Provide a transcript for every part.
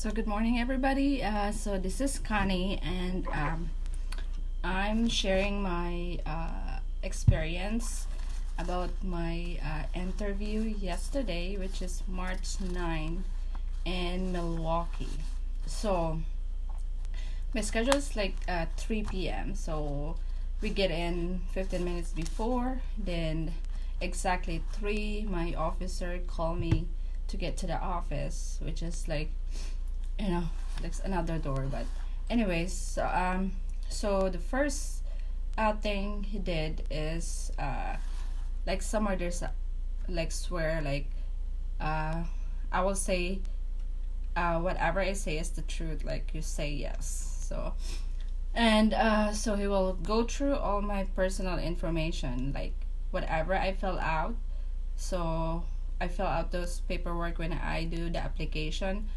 So good morning, everybody. So this is Connie, and I'm sharing my experience about my interview yesterday, which is March 9 in Milwaukee. So my schedule is like 3 p.m. So we get in 15 minutes before. Then exactly 3, my officer called me to get to the office, which is like like another door. But anyways, so the first thing he did is like somewhere there's like swear like I will say whatever I say is the truth, like you say yes. So and so he will go through all my personal information, like whatever I fill out. So I fill out those paperwork when I do the application.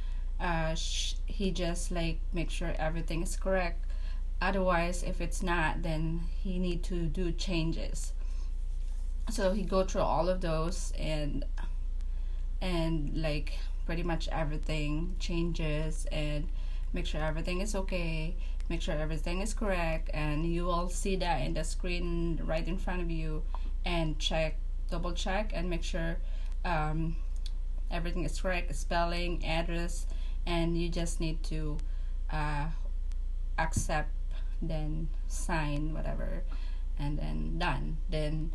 He just like make sure everything is correct. Otherwise, if it's not, then he need to do changes. So he go through all of those and like pretty much everything changes and make sure everything is okay, make sure everything is correct, and you will see that in the screen right in front of you, and double check and make sure everything is correct, spelling, address, and you just need to accept, then sign whatever, and then done. Then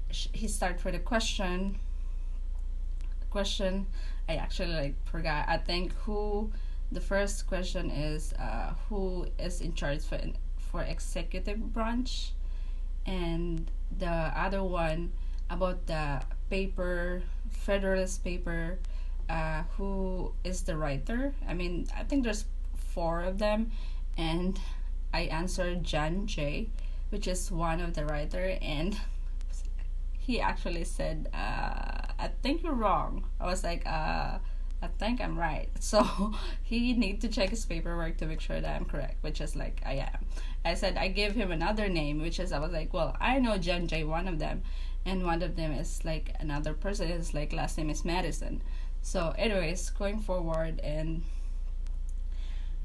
he start for the question. I actually like forgot. I think who the first question is who is in charge for executive branch, and the other one about the paper, Federalist paper, who is the writer. I mean, I think there's 4 of them, and I answered John J, which is one of the writer, and he actually said, I think you're wrong. I was like, I think I'm right. So he need to check his paperwork to make sure that I'm correct, which is like I am. I said I gave him another name, which is I was like, well, I know John J, one of them, and one of them is like another person. Is like last name is Madison. So anyways, going forward, and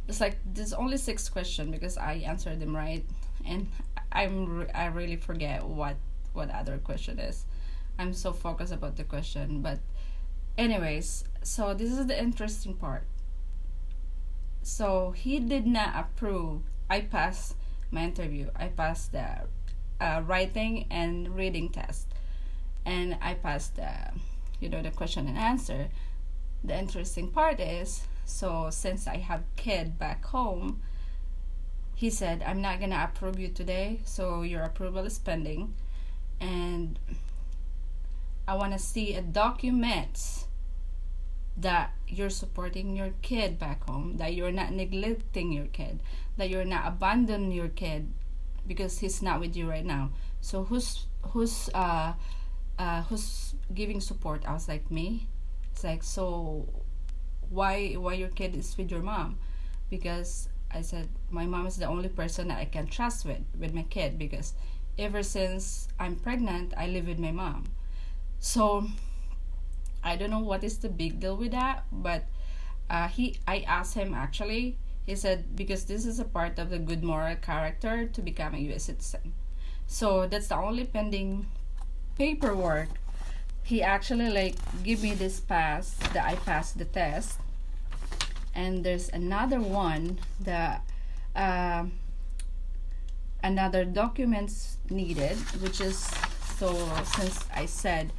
it's like there's only 6 questions because I answered them right, and I really forget what other question is. I'm so focused about the question. But anyways, so this is the interesting part. So he did not approve. I passed my interview. I passed the writing and reading test, and I passed the question and answer. The interesting part is, so since I have kid back home, he said, I'm not gonna approve you today, so your approval is pending, and I want to see a document that you're supporting your kid back home, that you're not neglecting your kid, that you're not abandoning your kid because he's not with you right now. So who's giving support? I was like, me. It's like, so why your kid is with your mom? Because I said my mom is the only person that I can trust with my kid, because ever since I'm pregnant, I live with my mom. So I don't know what is the big deal with that, but I asked him actually. He said because this is a part of the good moral character to become a U.S. citizen. So that's the only pending paperwork. He actually like give me this pass that I passed the test, and there's another one that another documents needed, which is, so since I said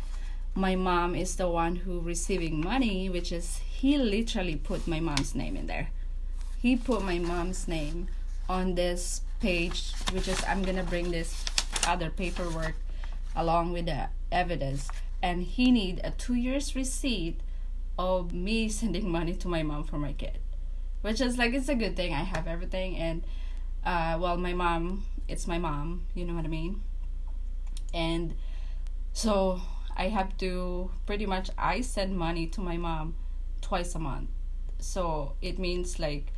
my mom is the one who receiving money, which is he literally put my mom's name in there. He put my mom's name on this page, which is I'm gonna bring this other paperwork along with the evidence, and he need a 2 years receipt of me sending money to my mom for my kid, which is like, it's a good thing I have everything. And well, my mom, it's my mom, you know what I mean. And so I have to pretty much, I send money to my mom twice a month. So it means like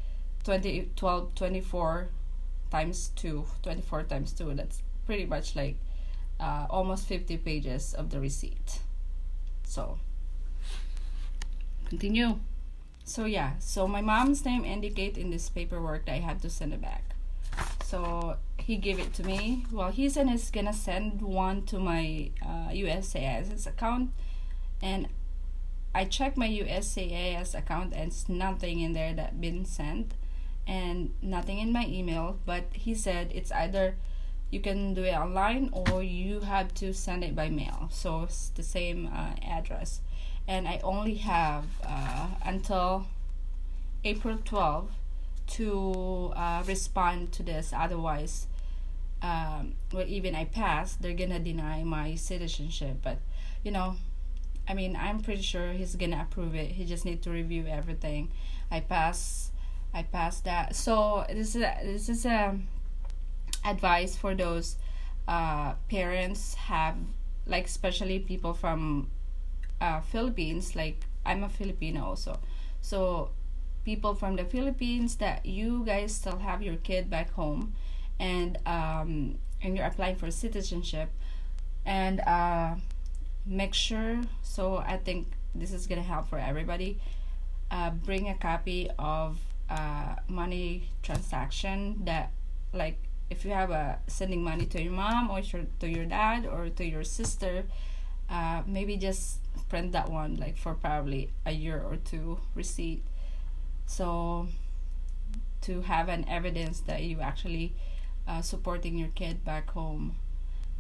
24 times 2, that's pretty much like almost 50 pages of the receipt. So continue. So yeah, so my mom's name indicate in this paperwork that I have to send it back. So he gave it to me. Well, he said he's gonna send one to my USAS account, and I checked my USAS account and it's nothing in there that been sent, and nothing in my email. But he said it's either you can do it online or you have to send it by mail. So it's the same address, and I only have until April 12th to respond to this. Otherwise, well, even I pass, they're gonna deny my citizenship. But you know, I mean, I'm pretty sure he's gonna approve it. He just need to review everything. I pass. I passed that. So this is advice for those parents have, like, especially people from Philippines. Like, I'm a Filipino also, so people from the Philippines, that you guys still have your kid back home, and you're applying for citizenship, and make sure. So I think this is gonna help for everybody. Bring a copy of money transaction, that, like, if you have sending money to your mom or to your dad or to your sister, maybe just print that one, like, for probably a year or two receipt, so to have an evidence that you actually supporting your kid back home.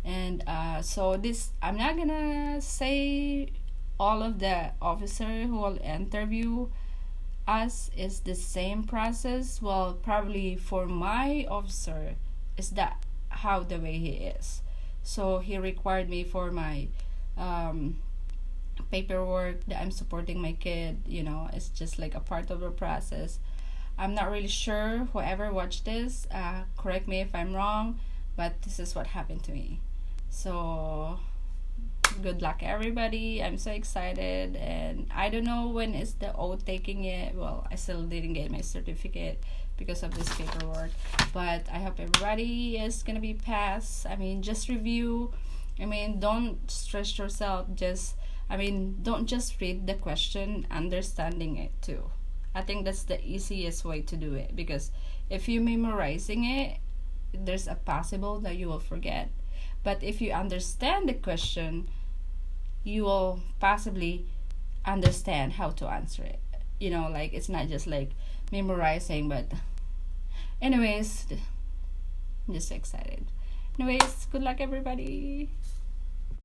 And so this, I'm not gonna say all of the officer who will interview us is the same process. Well, probably for my officer, is that how the way he is. So he required me for my paperwork that I'm supporting my kid. It's just like a part of the process. I'm not really sure. Whoever watched this, correct me if I'm wrong, but this is what happened to me. So good luck, everybody. I'm so excited, and I don't know when is the oath taking it. Well, I still didn't get my certificate because of this paperwork, but I hope everybody is gonna be passed. I mean, just review. I mean, don't stress yourself. Don't just read the question, understanding it too. I think that's the easiest way to do it, because if you're memorizing it, there's a possible that you will forget. But if you understand the question, you will possibly understand how to answer it. Like, it's not just like memorizing. But anyways, I'm just excited. Anyways, good luck, everybody.